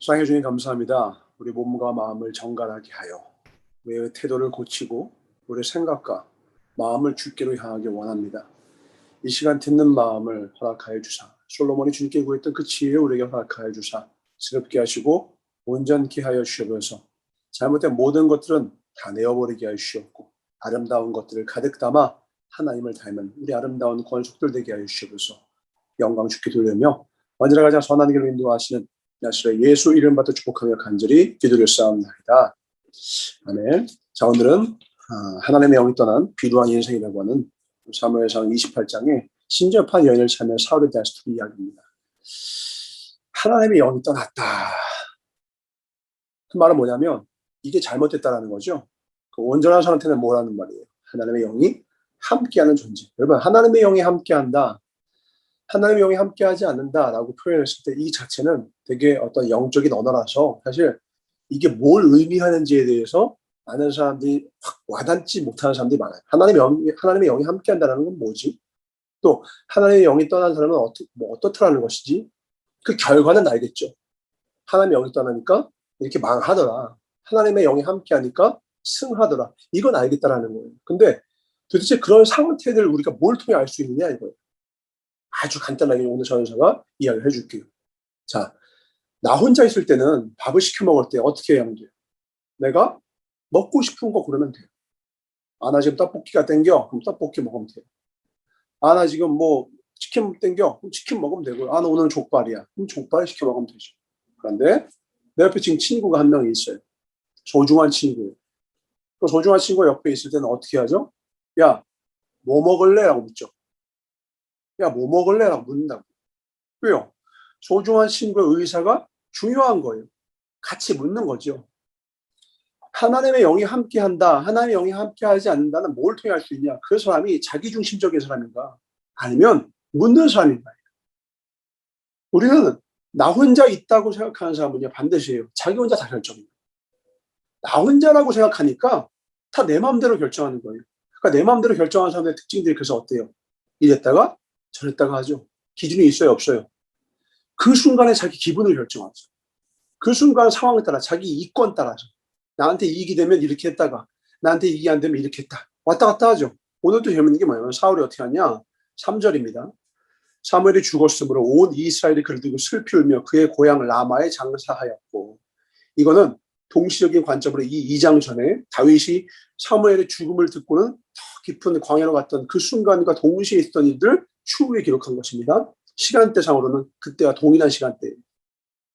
수상해 주님 감사합니다. 우리 몸과 마음을 정갈하게 하여 우리의 태도를 고치고 우리의 생각과 마음을 주께로 향하게 원합니다. 이 시간 듣는 마음을 허락하여 주사 솔로몬이 주님께 구했던 그 지혜를 우리에게 허락하여 주사 스럽게 하시고 온전케 하여 주셔서 잘못된 모든 것들은 다 내어버리게 하여 주시옵고 아름다운 것들을 가득 담아 하나님을 닮은 우리 아름다운 권속들 되게 하여 주셔서 영광 주께 돌리며 언제나 가장 선한 길로 인도하시는 나시의 예수 이름 받아 축복하며 간절히 기도드렸사옵나이다. 아멘. 자, 오늘은 하나님의 영이 떠난 비루한 인생이라고 하는 사무엘상 28장의 신접한 여인을 찾는 사울에 대한 스토리 이야기입니다. 하나님의 영이 떠났다. 그 말은 뭐냐면 이게 잘못됐다라는 거죠. 그 온전한 상태는 뭐라는 말이에요. 하나님의 영이 함께하는 존재. 여러분, 하나님의 영이 함께한다. 하나님의 영이 함께하지 않는다라고 표현했을 때 이 자체는 되게 어떤 영적인 언어라서 사실 이게 뭘 의미하는지에 대해서 많은 사람들이 확 와닿지 못하는 사람들이 많아요. 하나님의 영이 함께한다는 건 뭐지? 또 하나님의 영이 떠난 사람은 어떻다라는 것이지? 그 결과는 알겠죠. 하나님의 영이 떠나니까 이렇게 망하더라. 하나님의 영이 함께하니까 승하더라. 이건 알겠다라는 거예요. 근데 도대체 그런 상태를 우리가 뭘 통해 알 수 있느냐 이거예요. 아주 간단하게 오늘 전사가 이야기를 해줄게요. 자, 나 혼자 있을 때는 밥을 시켜 먹을 때 어떻게 해야 하면 돼요? 내가 먹고 싶은 거 고르면 돼요. 아, 나 지금 떡볶이가 땡겨. 그럼 떡볶이 먹으면 돼요. 아, 나 지금 뭐 치킨 땡겨. 그럼 치킨 먹으면 되고요. 아, 나 오늘은 족발이야. 그럼 족발 시켜 먹으면 되죠. 그런데 내 옆에 지금 친구가 한 명 있어요. 소중한 친구예요. 그 소중한 친구가 옆에 있을 때는 어떻게 하죠? 야, 뭐 먹을래? 라고 묻죠. 야, 뭐 먹을래? 라고 묻는다고. 왜요? 소중한 친구의 의사가 중요한 거예요. 같이 묻는 거죠. 하나님의 영이 함께한다. 하나님의 영이 함께하지 않는다는 뭘 통해 알 수 있냐? 그 사람이 자기중심적인 사람인가? 아니면 묻는 사람인가? 우리는 나 혼자 있다고 생각하는 사람은요, 반드시예요. 자기 혼자 다 결정해요. 나 혼자라고 생각하니까 다 내 마음대로 결정하는 거예요. 그러니까 내 마음대로 결정하는 사람의 특징들이 그래서 어때요? 이랬다가 저랬다가 하죠. 기준이 있어요, 없어요? 그 순간에 자기 기분을 결정하죠. 그 순간 상황에 따라 자기 이권 따라서 나한테 이익이 되면 이렇게 했다가 나한테 이익이 안 되면 이렇게 했다. 왔다 갔다 하죠. 오늘도 재밌는 게 뭐냐면 사울이 어떻게 하냐. 3절입니다. 사무엘이 죽었으므로 온 이스라엘이 그를 두고 슬피 울며 그의 고향 라마에 장사하였고, 이거는 동시적인 관점으로 이 2장 전에 다윗이 사무엘의 죽음을 듣고는 더 깊은 광야로 갔던 그 순간과 동시에 있었던 일들 추후에 기록한 것입니다. 시간대상으로는 그때와 동일한 시간대예요.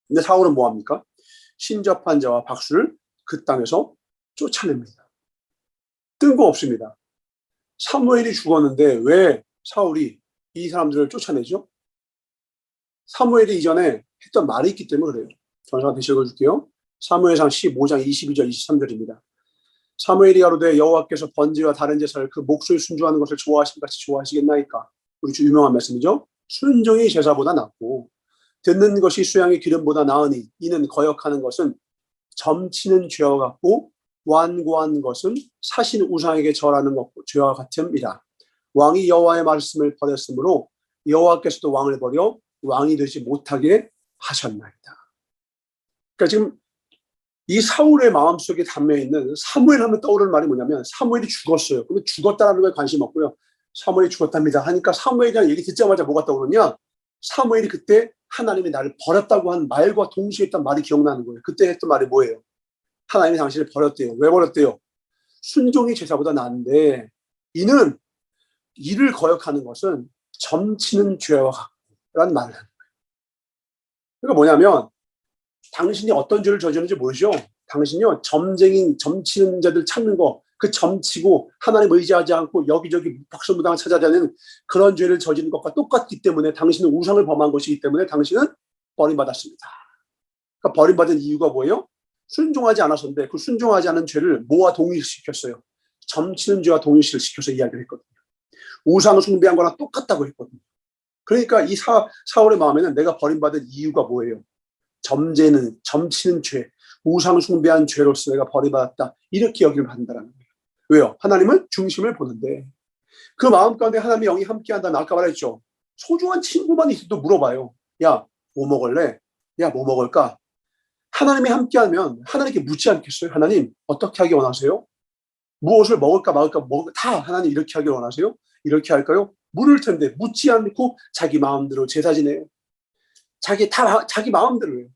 근데 사울은 뭐합니까? 신접한 자와 박수를 그 땅에서 쫓아냅니다. 뜬금없습니다. 사무엘이 죽었는데 왜 사울이 이 사람들을 쫓아내죠? 사무엘이 이전에 했던 말이 있기 때문에 그래요. 전사가 다시 읽어줄게요. 사무엘상 15장 22절 23절입니다. 사무엘이 가로되 여호와께서 번제와 다른 제사를 그 몫을 순종하는 것을 좋아하신 같이 좋아하시겠나이까. 우리 주 유명한 말씀이죠. 순종이 제사보다 낫고 듣는 것이 수양의 기름보다 나으니 이는 거역하는 것은 점치는 죄와 같고 완고한 것은 사신 우상에게 절하는 것과 죄와 같음이라. 왕이 여호와의 말씀을 버렸으므로 여호와께서도 왕을 버려 왕이 되지 못하게 하셨나이다. 그러니까 지금 이 사울의 마음속에 담겨있는 사무엘 하면 떠오르는 말이 뭐냐면 사무엘이 죽었어요. 근데 죽었다는 거에 관심 없고요. 사무엘이 죽었답니다 하니까 사무엘에 대한 얘기 듣자마자 뭐가 떠오르냐. 사무엘이 그때 하나님이 나를 버렸다고 한 말과 동시에 했던 말이 기억나는 거예요. 그때 했던 말이 뭐예요? 하나님이 당신을 버렸대요. 왜 버렸대요? 순종이 제사보다 나은데 이는 이를 거역하는 것은 점치는 죄와 같다는 말을 하는 거예요. 그러니까 뭐냐면 당신이 어떤 죄를 저지르는지 모르죠? 당신이요, 점치는 자들 찾는 거, 그 점치고 하나님 의지하지 않고 여기저기 박수무당을 찾아다니는 그런 죄를 저지른 것과 똑같기 때문에 당신은 우상을 범한 것이기 때문에 당신은 버림받았습니다. 그러니까 버림받은 이유가 뭐예요? 순종하지 않았었는데 그 순종하지 않은 죄를 뭐와 동일시켰어요? 점치는 죄와 동일시켜서 이야기를 했거든요. 우상을 숭배한 거랑 똑같다고 했거든요. 그러니까 이 사울의 마음에는 내가 버림받은 이유가 뭐예요? 점치는 죄, 우상 숭배한 죄로서 내가 버림받았다. 이렇게 여기를 한다는 거예요. 왜요? 하나님은 중심을 보는데 그 마음 가운데 하나님의 영이 함께한다면 아까 말했죠. 소중한 친구만 있어도 물어봐요. 야, 뭐 먹을래? 야, 뭐 먹을까? 하나님이 함께하면 하나님께 묻지 않겠어요? 하나님 어떻게 하기 원하세요? 무엇을 먹을까 말까 다 하나님 이렇게 하길 원하세요? 이렇게 할까요? 물을 텐데 묻지 않고 자기 마음대로 제사 지내요. 자기 마음대로 해요.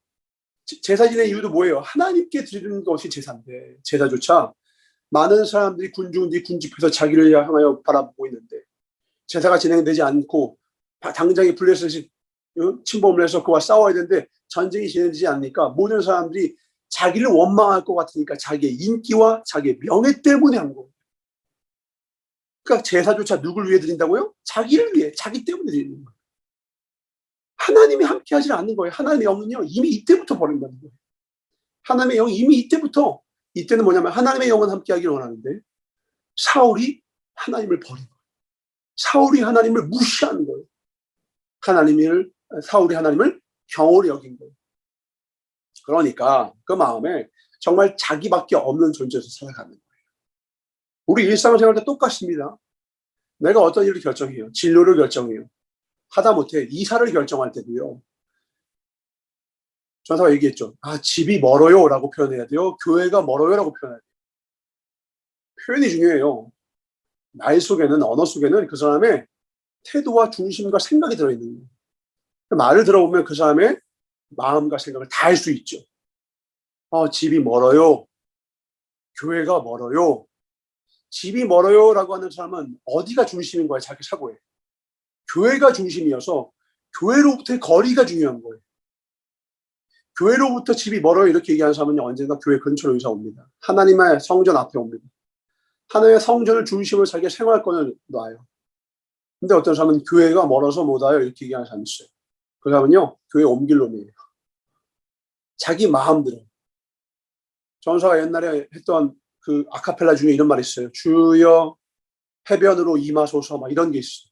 제사 지내는 이유도 뭐예요? 하나님께 드리는 것이 제사인데 제사조차 많은 사람들이 군중들이 군집해서 자기를 향하여 바라보고 있는데 제사가 진행되지 않고 당장에 블레셋이 침범을 해서 그와 싸워야 되는데 전쟁이 진행되지 않으니까 모든 사람들이 자기를 원망할 것 같으니까 자기의 인기와 자기의 명예 때문에 한 거예요. 그러니까 제사조차 누굴 위해 드린다고요? 자기를 위해, 자기 때문에 드리는 거예요. 하나님이 함께 하지 않는 거예요. 하나님의 영은요, 이미 이때부터 버린다는 거예요. 하나님의 영이 이미 이때부터, 이때는 뭐냐면 하나님의 영은 함께 하기를 원하는데 사울이 하나님을 버린 거예요. 사울이 하나님을 무시하는 거예요. 사울이 하나님을 경홀히 여긴 거예요. 그러니까 그 마음에 정말 자기밖에 없는 존재에서 살아가는 거예요. 우리 일상생활 때 똑같습니다. 내가 어떤 일을 결정해요. 진로를 결정해요. 하다못해 이사를 결정할 때도요. 전사가 얘기했죠. 집이 멀어요 라고 표현해야 돼요. 교회가 멀어요 라고 표현해야 돼요. 표현이 중요해요. 말 속에는, 언어 속에는 그 사람의 태도와 중심과 생각이 들어있는 거예요. 말을 들어보면 그 사람의 마음과 생각을 다 알 수 있죠. 집이 멀어요. 교회가 멀어요. 집이 멀어요 라고 하는 사람은 어디가 중심인 거예요? 자기 사고에. 교회가 중심이어서 교회로부터의 거리가 중요한 거예요. 교회로부터 집이 멀어요 이렇게 얘기하는 사람은 언젠가 교회 근처로 이사 옵니다. 하나님의 성전 앞에 옵니다. 하나님의 성전을 중심으로 자기의 생활권을 놔요. 근데 어떤 사람은 교회가 멀어서 못 와요 이렇게 얘기하는 사람이 있어요. 그 사람은요 교회 옮길 놈이에요. 자기 마음대로. 전사가 옛날에 했던 그 아카펠라 중에 이런 말이 있어요. 주여 해변으로 임하소서 막 이런 게 있어요.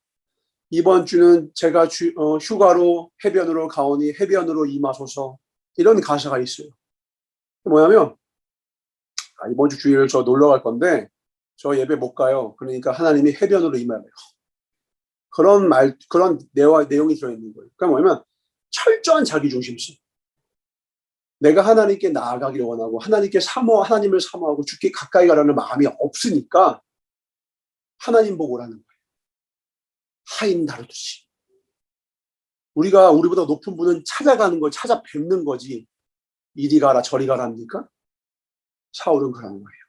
이번 주는 제가 휴가로 해변으로 가오니 해변으로 임하소서 이런 가사가 있어요. 뭐냐면 이번 주 주일을 저 놀러 갈 건데 저 예배 못 가요. 그러니까 하나님이 해변으로 임하래요. 그런 내용이 들어있는 거예요. 그러니까 뭐냐면 철저한 자기중심성. 내가 하나님께 나아가기를 원하고 하나님을 사모하고 주께 가까이 가라는 마음이 없으니까 하나님 보고 오라는 거예요. 하인 다루듯이. 우리가 우리보다 높은 분은 찾아가는 걸 찾아뵙는 거지 이리 가라 저리 가라 합니까? 사울은 그런 거예요.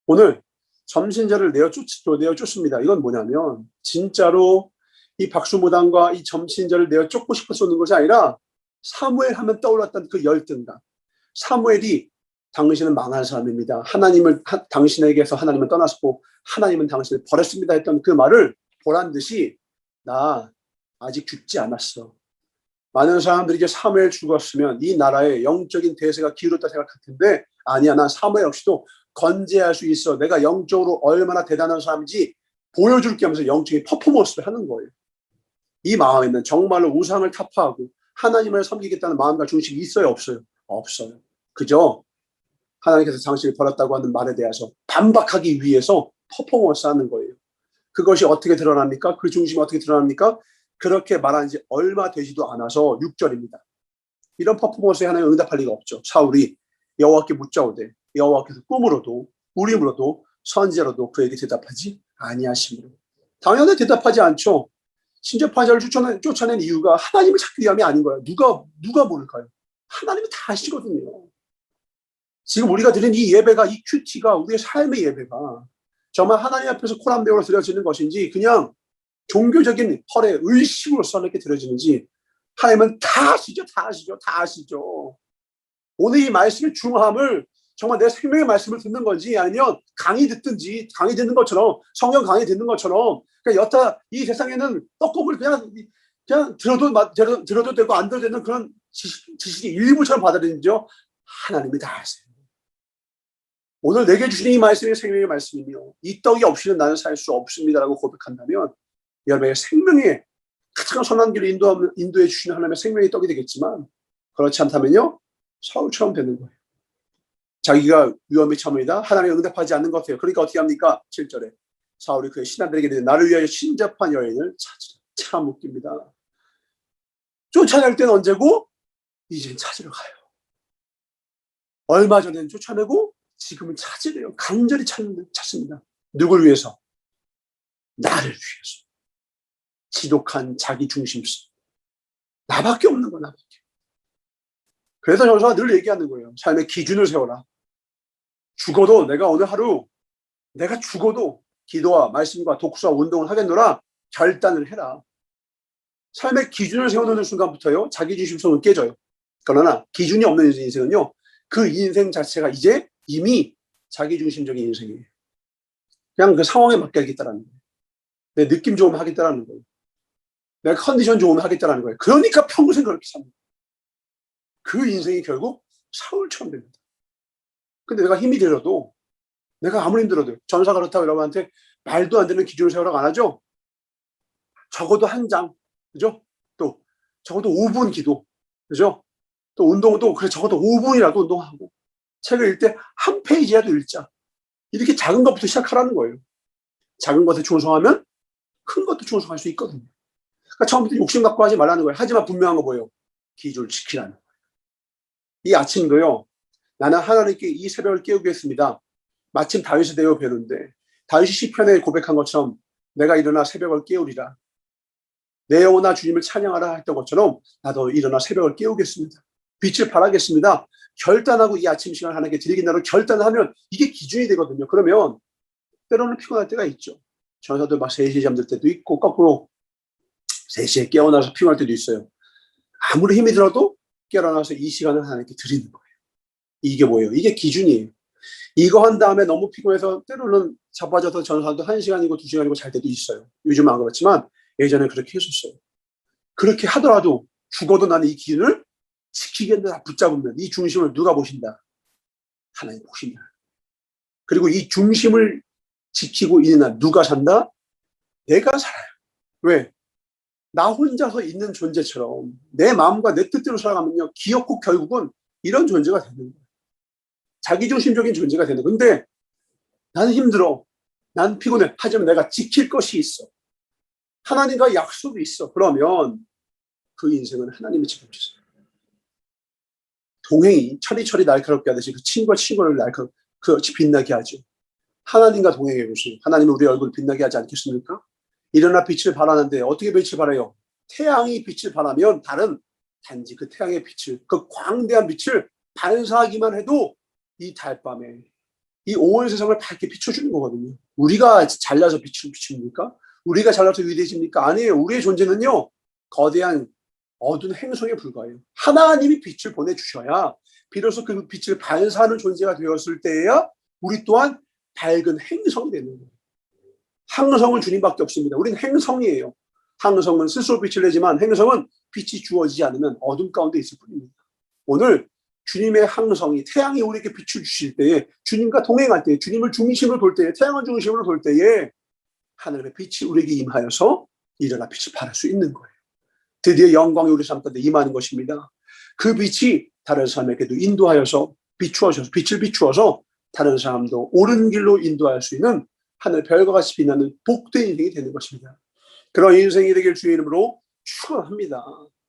오늘 점신절을 내어쫓습니다. 이건 뭐냐면 진짜로 이 박수무당과 이 점신절을 내어쫓고 싶어서 오는 것이 아니라 사무엘 하면 떠올랐던 그 열등감. 사무엘이 당신은 망한 사람입니다. 당신에게서 하나님은 떠났고 하나님은 당신을 버렸습니다 했던 그 말을 보란 듯이 나 아직 죽지 않았어. 많은 사람들이 이제 사무엘 죽었으면 이 나라의 영적인 대세가 기울었다 생각할 텐데 아니야 난 사무엘 역시도 건재할 수 있어. 내가 영적으로 얼마나 대단한 사람인지 보여줄게 하면서 영적인 퍼포먼스를 하는 거예요. 이 마음에는 정말로 우상을 타파하고 하나님을 섬기겠다는 마음과 중심이 있어요 없어요? 없어요. 그저 하나님께서 당신을 버렸다고 하는 말에 대해서 반박하기 위해서 퍼포먼스 하는 거예요. 그것이 어떻게 드러납니까? 그 중심이 어떻게 드러납니까? 그렇게 말한 지 얼마 되지도 않아서 6절입니다. 이런 퍼포먼스에 하나님 응답할 리가 없죠. 사울이 여호와께 묻자오되 여호와께서 꿈으로도 우림으로도 선지자로도 그에게 대답하지 아니하시므로. 당연히 대답하지 않죠. 심지어 반자를 쫓아낸 이유가 하나님을 찾기 위함이 아닌 거예요. 누가 모를까요? 하나님이 다 아시거든요. 지금 우리가 드린 이 예배가 이 큐티가 우리의 삶의 예배가 정말 하나님 앞에서 코람대오로 드려지는 것인지 그냥 종교적인 헐의 의식으로서 이렇게 드려지는지 하나님은 다 아시죠. 오늘 이 말씀의 중함을 정말 내 생명의 말씀을 듣는 건지 아니면 강의 듣는 것처럼 성경 강의 듣는 것처럼 그냥 여타 이 세상에는 떡국을 그냥 들어도 되고 안 들어도 되는 그런 지식의 일부처럼 받아들이죠. 하나님이 다 아세요. 오늘 내게 주신 이 말씀이 생명의 말씀이며 이 떡이 없이는 나는 살 수 없습니다라고 고백한다면 여러분의 생명의 가장 선한 길을 인도해 주시는 하나님의 생명의 떡이 되겠지만 그렇지 않다면요 사울처럼 되는 거예요. 자기가 위험에 처합니다. 하나님이 응답하지 않는 것 같아요. 그러니까 어떻게 합니까? 7절에 사울이 그의 신하들에게 이르되 나를 위하여 신접한 여인을 찾으라. 참 웃깁니다. 쫓아낼 때는 언제고? 이젠 찾으러 가요. 얼마 전에는 쫓아내고 지금은 찾으래요. 간절히 찾습니다. 누굴 위해서? 나를 위해서. 지독한 자기 중심성. 나밖에 없는 거야, 나밖에. 그래서 저자가 늘 얘기하는 거예요. 삶의 기준을 세워라. 죽어도 내가 어느 하루 내가 죽어도 기도와 말씀과 독서와 운동을 하겠노라 결단을 해라. 삶의 기준을 세워놓는 순간부터요, 자기중심성은 깨져요. 그러나 기준이 없는 인생은요, 그 인생 자체가 이제 이미 자기중심적인 인생이에요. 그냥 그 상황에 맞게 하겠다라는 거예요. 내 느낌 좋으면 하겠다라는 거예요. 내 컨디션 좋으면 하겠다라는 거예요. 그러니까 평생 그렇게 삽니다. 그 인생이 결국 사울처럼 됩니다. 근데 내가 힘이 들어도, 내가 아무리 힘들어도, 전사가 그렇다고 여러분한테 말도 안 되는 기준을 세우라고 안 하죠? 적어도 한 장, 그죠? 또, 적어도 5분 기도, 그죠? 또 운동도, 그래, 적어도 5분이라도 운동하고, 책을 읽을 때 한 페이지라도 읽자. 이렇게 작은 것부터 시작하라는 거예요. 작은 것에 충성하면 큰 것도 충성할 수 있거든요. 그러니까 처음부터 욕심 갖고 하지 말라는 거예요. 하지만 분명한 거 뭐예요? 기준을 지키라는 거예요. 이 아침도요, 나는 하나님께 이 새벽을 깨우겠습니다. 마침 다윗에 대해 배우는데, 다윗이 시편에 고백한 것처럼 내가 일어나 새벽을 깨우리라. 내 영혼아 주님을 찬양하라 했던 것처럼 나도 일어나 새벽을 깨우겠습니다. 빛을 발하겠습니다. 결단하고 이 아침 시간을 하나님께 드리겠다고 결단하면 이게 기준이 되거든요. 그러면 때로는 피곤할 때가 있죠. 전사도 막 3시에 잠들 때도 있고, 거꾸로 3시에 깨어나서 피곤할 때도 있어요. 아무리 힘이 들어도 깨어나서 이 시간을 하나님께 드리는 거예요. 이게 뭐예요? 이게 기준이에요. 이거 한 다음에 너무 피곤해서 때로는 자빠져서 전사도 1시간이고 2시간이고 잘 때도 있어요. 요즘은 안 그렇지만 예전에 그렇게 했었어요. 그렇게 하더라도 죽어도 나는 이 기준을 지키겠다 붙잡으면 이 중심을 누가 보신다? 하나님 보신다. 그리고 이 중심을 지키고 있는 한 누가 산다? 내가 살아요. 왜? 나 혼자서 있는 존재처럼 내 마음과 내 뜻대로 살아가면요, 기어코 결국은 이런 존재가 되는 거예요. 자기중심적인 존재가 되는 거예요. 근데 나는 힘들어. 난 피곤해. 하지만 내가 지킬 것이 있어. 하나님과 약속이 있어. 그러면 그 인생은 하나님이 책임지세요. 동행이 철이 날카롭게 하듯이 그 친구가 친구를 빛나게 하죠. 하나님과 동행해 보세요. 하나님은 우리 얼굴 빛나게 하지 않겠습니까? 일어나 빛을 발하는데 어떻게 빛을 발해요? 태양이 빛을 발하면 달은 단지 그 태양의 빛을, 그 광대한 빛을 반사하기만 해도 이 달밤에 이 온 세상을 밝게 비춰주는 거거든요. 우리가 잘나서 빛을 비춥니까? 우리가 잘나서 위대해집니까? 아니에요. 우리의 존재는요, 거대한 어두운 행성에 불과해요. 하나님이 빛을 보내주셔야 비로소 그 빛을 반사하는 존재가 되었을 때에야 우리 또한 밝은 행성이 되는 거예요. 항성은 주님밖에 없습니다. 우리는 행성이에요. 항성은 스스로 빛을 내지만 행성은 빛이 주어지지 않으면 어둠 가운데 있을 뿐입니다. 오늘 주님의 항성이, 태양이 우리에게 빛을 주실 때에, 주님과 동행할 때에, 주님을 중심으로 볼 때에, 태양을 중심으로 볼 때에 하늘의 빛이 우리에게 임하여서 일어나 빛을 발할 수 있는 거예요. 드디어 영광이 우리 삶 가운데 임하는 것입니다. 그 빛이 다른 사람에게도 인도하여서 빛을 비추어서 다른 사람도 옳은 길로 인도할 수 있는 하늘 별과 같이 빛나는 복된 인생이 되는 것입니다. 그런 인생이 되길 주의 이름으로 축원합니다.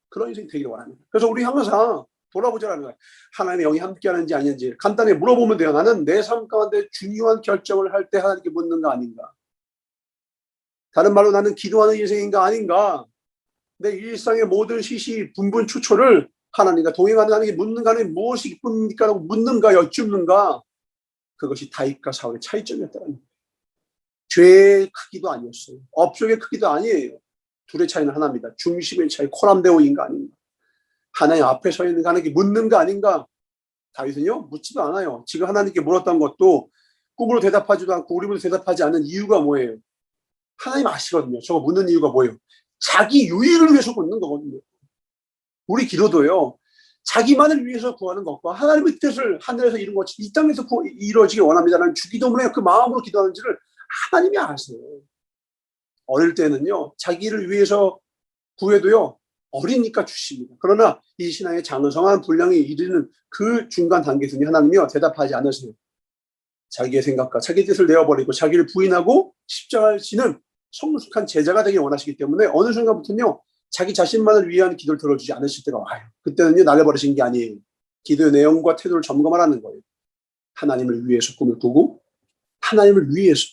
그런 인생이 되기를 원합니다. 그래서 우리 항상 돌아보자라는 거예요. 하나님의 영이 함께하는지 아닌지 간단히 물어보면 돼요. 나는 내 삶 가운데 중요한 결정을 할 때 하나님께 묻는가 아닌가? 다른 말로 나는 기도하는 인생인가 아닌가? 내 일상의 모든 시시 분분 추초를 하나님과 동행하는 하나님께 묻는가, 하나님 무엇이 기쁩니까? 라고 묻는가, 여쭙는가? 그것이 다윗과 사울의 차이점이었다는 거예요. 죄의 크기도 아니었어요. 업적의 크기도 아니에요. 둘의 차이는 하나입니다. 중심의 차이, 코람데오인가 아닌가. 하나님 앞에 서 있는 하나님께 묻는가 아닌가. 다윗은요, 묻지도 않아요. 지금 하나님께 물었던 것도 꿈으로 대답하지도 않고 우리보다 대답하지 않는 이유가 뭐예요? 하나님 아시거든요. 저거 묻는 이유가 뭐예요? 자기 유익을 위해서 묻는 거거든요. 우리 기도도요, 자기만을 위해서 구하는 것과 하나님의 뜻을 하늘에서 이룬 것이 이 땅에서 이루어지길 원합니다라는 주기도문에 그 마음으로 기도하는지를 하나님이 아세요. 어릴 때는요, 자기를 위해서 구해도요, 어리니까 주십니다. 그러나 이 신앙의 장성한 분량이 이르는 그 중간 단계에서는 하나님이요, 대답하지 않으세요. 자기의 생각과 자기 뜻을 내어버리고 자기를 부인하고 십자가를 지는 성숙한 제자가 되길 원하시기 때문에 어느 순간부터는요, 자기 자신만을 위한 기도를 들어주지 않으실 때가 와요. 그때는요, 날려버리신 게 아니에요. 기도의 내용과 태도를 점검하라는 거예요. 하나님을 위해서 꿈을 꾸고 하나님을 위해서,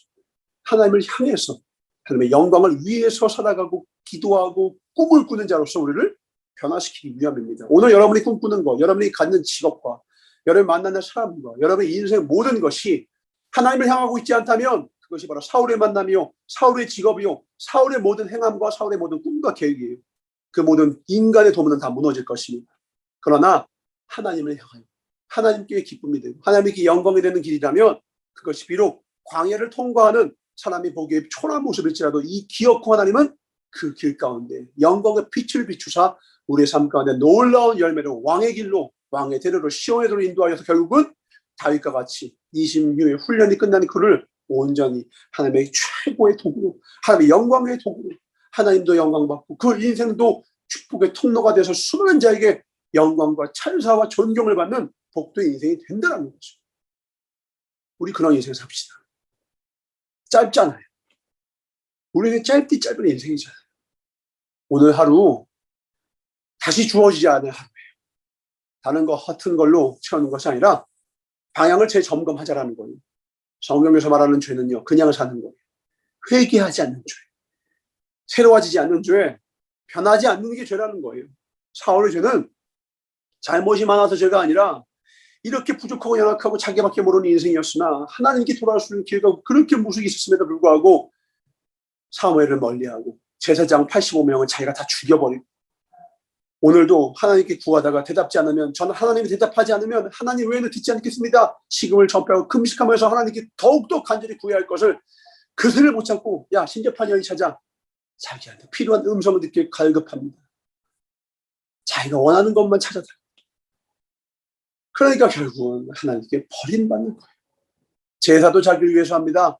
하나님을 향해서, 하나님의 영광을 위해서 살아가고 기도하고 꿈을 꾸는 자로서 우리를 변화시키기 위함입니다. 오늘 여러분이 꿈꾸는 것, 여러분이 갖는 직업과 여러분이 만나는 사람과 여러분의 인생의 모든 것이 하나님을 향하고 있지 않다면 그것이 바로 사울의 만남이요, 사울의 직업이요, 사울의 모든 행함과 사울의 모든 꿈과 계획이에요. 그 모든 인간의 도문은 다 무너질 것입니다. 그러나 하나님을 향하여 하나님께 기쁨이 되고 하나님께 영광이 되는 길이라면 그것이 비록 광야를 통과하는 사람이 보기에 초라한 모습일지라도 이 기어코 하나님은 그 길 가운데 영광의 빛을 비추사 우리의 삶 가운데 놀라운 열매로 왕의 길로, 왕의 대로로, 시온의 도로 인도하여서 결국은 다윗과 같이 26의 훈련이 끝난 그를 온전히 하나님의 최고의 도구로, 하나님의 영광의 도구로, 하나님도 영광받고 그 인생도 축복의 통로가 돼서 수많은 자에게 영광과 찬사와 존경을 받는 복된 인생이 된다는 거죠. 우리 그런 인생 삽시다. 짧잖아요. 우리에게 짧디 짧은 인생이잖아요. 오늘 하루 다시 주어지지 않을 하루예요. 다른 거 허튼 걸로 채우는 것이 아니라 방향을 재점검하자라는 거예요. 성경에서 말하는 죄는요, 그냥 사는 거예요. 회개하지 않는 죄, 새로워지지 않는 죄, 변하지 않는 게 죄라는 거예요. 사울의 죄는 잘못이 많아서 죄가 아니라 이렇게 부족하고 연약하고 자기밖에 모르는 인생이었으나 하나님께 돌아올 수 있는 기회가 그렇게 무수히 있었음에도 불구하고 사무엘을 멀리하고 제사장 85명은 자기가 다 죽여버리고 오늘도 하나님께 구하다가 대답지 않으면 저는 하나님이 대답하지 않으면 하나님 외에는 듣지 않겠습니다. 식음을 전폐하고 금식하면서 하나님께 더욱더 간절히 구해야 할 것을 그새를 못 참고 야 신접한 여인 찾아 자기한테 필요한 음성을 듣게 갈급합니다. 자기가 원하는 것만 찾아다. 그러니까 결국은 하나님께 버림받는 거예요. 제사도 자기를 위해서 합니다.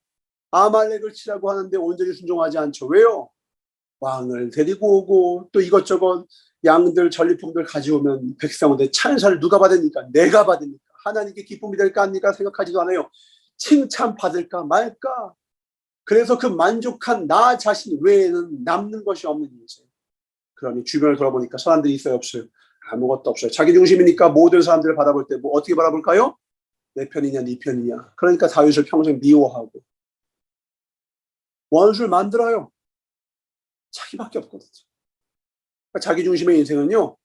아말렉을 치라고 하는데 온전히 순종하지 않죠. 왜요? 왕을 데리고 오고 또 이것저것 양들 전리품들 가져오면 백성한테 찬사를 누가 받으니까? 내가 받으니까. 하나님께 기쁨이 될까 합니까? 생각하지도 않아요. 칭찬받을까 말까? 그래서 그 만족한 나 자신 외에는 남는 것이 없는 인생. 그러니 주변을 돌아보니까 사람들이 있어요, 없어요? 아무것도 없어요. 자기 중심이니까 모든 사람들을 바라볼 때 뭐 어떻게 바라볼까요? 내 편이냐 네 편이냐. 그러니까 다윗을 평생 미워하고 원수를 만들어요. 자기밖에 없거든요. 그러니까 자기 중심의 인생은요,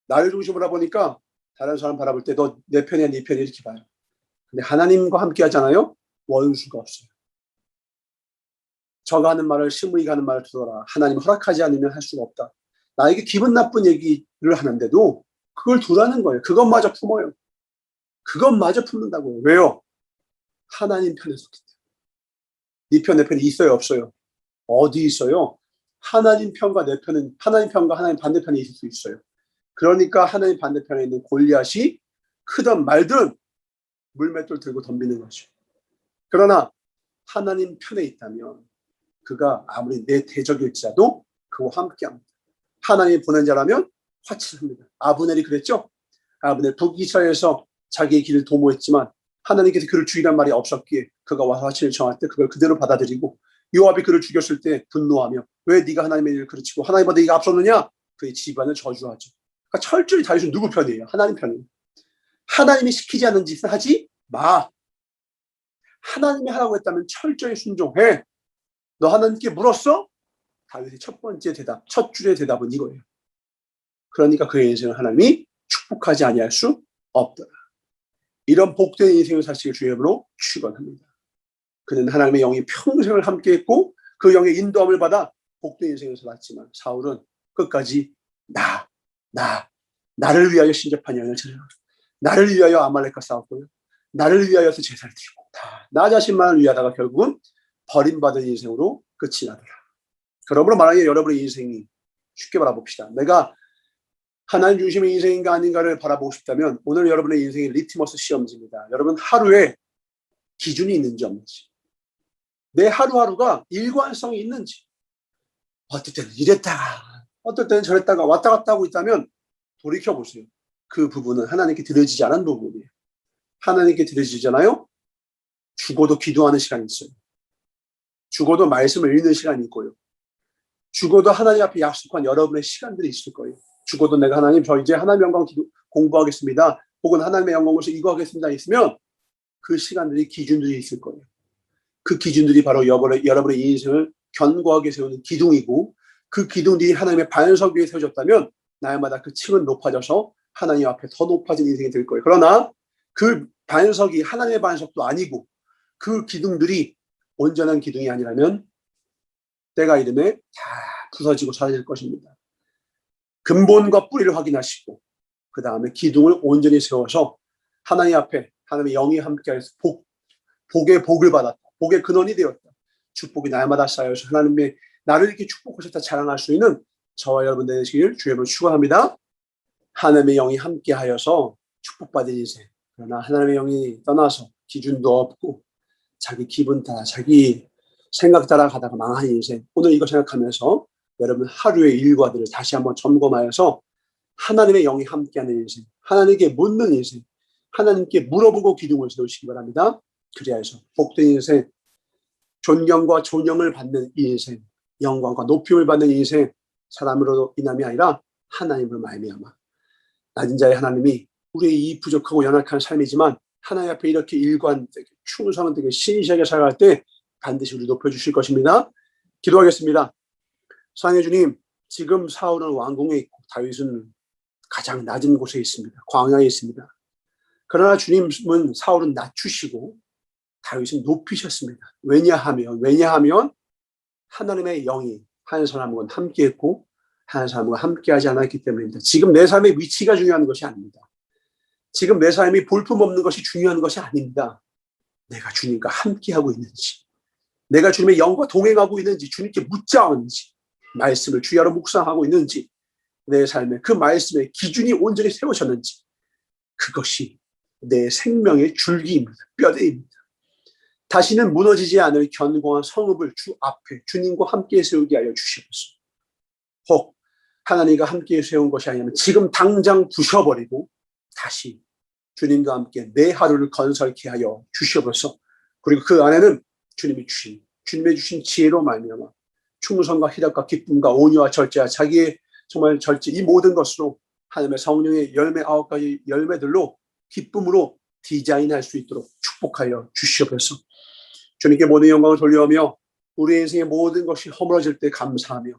나를 중심으로 해보니까 다른 사람 바라볼 때 너 내 편이야 네 편이야 이렇게 봐요. 근데 하나님과 함께 하잖아요. 원수가 없어요. 저가 하는 말을 심의가 하는 말을 들어라. 하나님 허락하지 않으면 할 수가 없다. 나에게 기분 나쁜 얘기를 하는데도 그걸 두라는 거예요. 그것마저 품어요. 그것마저 품는다고요. 왜요? 하나님 편에 섰기 때문에. 네 편, 내 편이 있어요, 없어요? 어디 있어요? 하나님 편과 내 편은 하나님 편과 하나님 반대편에 있을 수 있어요. 그러니까 하나님 반대편에 있는 골리앗이 크든 말든 물맷돌 들고 덤비는 거죠. 그러나 하나님 편에 있다면 그가 아무리 내 대적일지라도 그와 함께합니다. 하나님이 보낸 자라면 화친합니다. 아브넬이 그랬죠. 아브넬 북이스라엘에서 자기의 길을 도모했지만 하나님께서 그를 죽이란 말이 없었기에 그가 와서 화친을 정할 때 그걸 그대로 받아들이고 요압이 그를 죽였을 때 분노하며 왜 네가 하나님의 일을 그르치고 하나님보다 네가 앞섰느냐? 그의 집안을 저주하죠. 그러니까 철저히 다윗은 누구 편이에요? 하나님 편이에요. 하나님이 시키지 않는 짓을 하지 마. 하나님이 하라고 했다면 철저히 순종해. 너 하나님께 물었어? 다윗의 첫 번째 대답, 첫 줄의 대답은 이거예요. 그러니까 그의 인생을 하나님이 축복하지 아니할 수 없더라. 이런 복된 인생을 사시길 주의 이름으로 축원합니다. 그는 하나님의 영이 평생을 함께했고 그 영의 인도함을 받아 복된 인생을 살았지만 사울은 끝까지 나를 위하여 신접한 여인을 찾아라. 나를 위하여 아말렉과 싸웠고요. 나를 위하여서 제사를 드리고 나 자신만을 위하다가 결국은 버림받은 인생으로 끝이 나더라. 그러므로 만약에 여러분의 인생이 쉽게 바라봅시다. 내가 하나님 중심의 인생인가 아닌가를 바라보고 싶다면 오늘 여러분의 인생의 리트머스 시험지입니다. 여러분 하루에 기준이 있는지 없는지, 내 하루하루가 일관성이 있는지, 어떨 때는 이랬다가 어떨 때는 저랬다가 왔다 갔다 하고 있다면 돌이켜보세요. 그 부분은 하나님께 드려지지 않은 부분이에요. 하나님께 드려지잖아요. 죽어도 기도하는 시간이 있어요. 죽어도 말씀을 읽는 시간이 있고요. 죽어도 하나님 앞에 약속한 여러분의 시간들이 있을 거예요. 죽어도 내가 하나님 저 이제 하나님 영광 기도 공부하겠습니다. 혹은 하나님의 영광을 위해서 이거 하겠습니다. 있으면 그 시간들이 기준들이 있을 거예요. 그 기준들이 바로 여러분의 인생을 견고하게 세우는 기둥이고 그 기둥들이 하나님의 반석 위에 세워졌다면 날마다 그 층은 높아져서 하나님 앞에 더 높아진 인생이 될 거예요. 그러나 그 반석이 하나님의 반석도 아니고 그 기둥들이 온전한 기둥이 아니라면 때가 이름에 다 부서지고 사라질 것입니다. 근본과 뿌리를 확인하시고 그 다음에 기둥을 온전히 세워서 하나님 앞에 하나님의 영이 함께해서 복의 복을 받았다. 복의 근원이 되었다. 축복이 날마다 쌓여서 하나님의 나를 이렇게 축복하셨다 자랑할 수 있는 저와 여러분 되시길 주의 이름으로 축원합니다. 하나님의 영이 함께하여서 축복받은 인생. 그러나 하나님의 영이 떠나서 기준도 없고 자기 기분 따라 자기 생각 따라 가다가 망한 인생. 오늘 이거 생각하면서 여러분 하루의 일과들을 다시 한번 점검하여서 하나님의 영이 함께하는 인생, 하나님께 묻는 인생, 하나님께 물어보고 기둥을 세우시기 바랍니다. 그리하여서 복된 인생, 존경과 존영을 받는 이 인생, 영광과 높임을 받는 인생, 사람으로 인함이 아니라 하나님으로 말미암아 낮은 자의 하나님이 우리의 이 부족하고 연약한 삶이지만 하나님 앞에 이렇게 일관되게 충성되게 신실하게 살아갈 때 반드시 우리 높여주실 것입니다. 기도하겠습니다. 사랑의 주님, 지금 사울은 왕궁에 있고 다윗은 가장 낮은 곳에 있습니다. 광야에 있습니다. 그러나 주님은 사울은 낮추시고 다윗은 높이셨습니다. 왜냐하면 하나님의 영이 한 사람과 함께했고 한 사람과 함께하지 않았기 때문입니다. 지금 내 삶의 위치가 중요한 것이 아닙니다. 지금 내 삶이 볼품없는 것이 중요한 것이 아닙니다. 내가 주님과 함께하고 있는지, 내가 주님의 영과 동행하고 있는지, 주님께 묻자는지, 말씀을 주야로 묵상하고 있는지, 내 삶에 그 말씀의 기준이 온전히 세워졌는지, 그것이 내 생명의 줄기입니다. 뼈대입니다. 다시는 무너지지 않을 견고한 성읍을 주 앞에 주님과 함께 세우게 하여 주시옵소서. 혹 하나님과 함께 세운 것이 아니면 지금 당장 부셔버리고 다시 주님과 함께 내 하루를 건설케 하여 주시옵소서. 그리고 그 안에는 주님이 주신 지혜로 말미암아 충성과 희락과 기쁨과 온유와 절제와 자기의 정말 절제 이 모든 것으로 하나님의 성령의 열매 9가지 열매들로 기쁨으로 디자인할 수 있도록 축복하여 주시옵소서. 주님께 모든 영광을 돌려오며 우리 인생의 모든 것이 허물어질 때 감사하며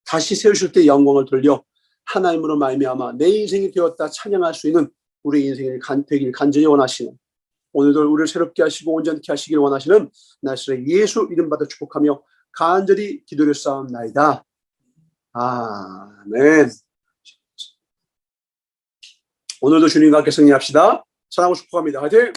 다시 세우실 때 영광을 돌려 하나님으로 말미암아 내 인생이 되었다 찬양할 수 있는 우리 인생이 되길 간절히 원하시는 오늘도 우리를 새롭게 하시고 온전케 하시길 원하시는 나사렛 예수 이름 받아 축복하며 간절히 기도를 쌓옵나이다. 아멘. 오늘도 주님과 함께 승리합시다. 사랑하고 축복합니다. 화이팅!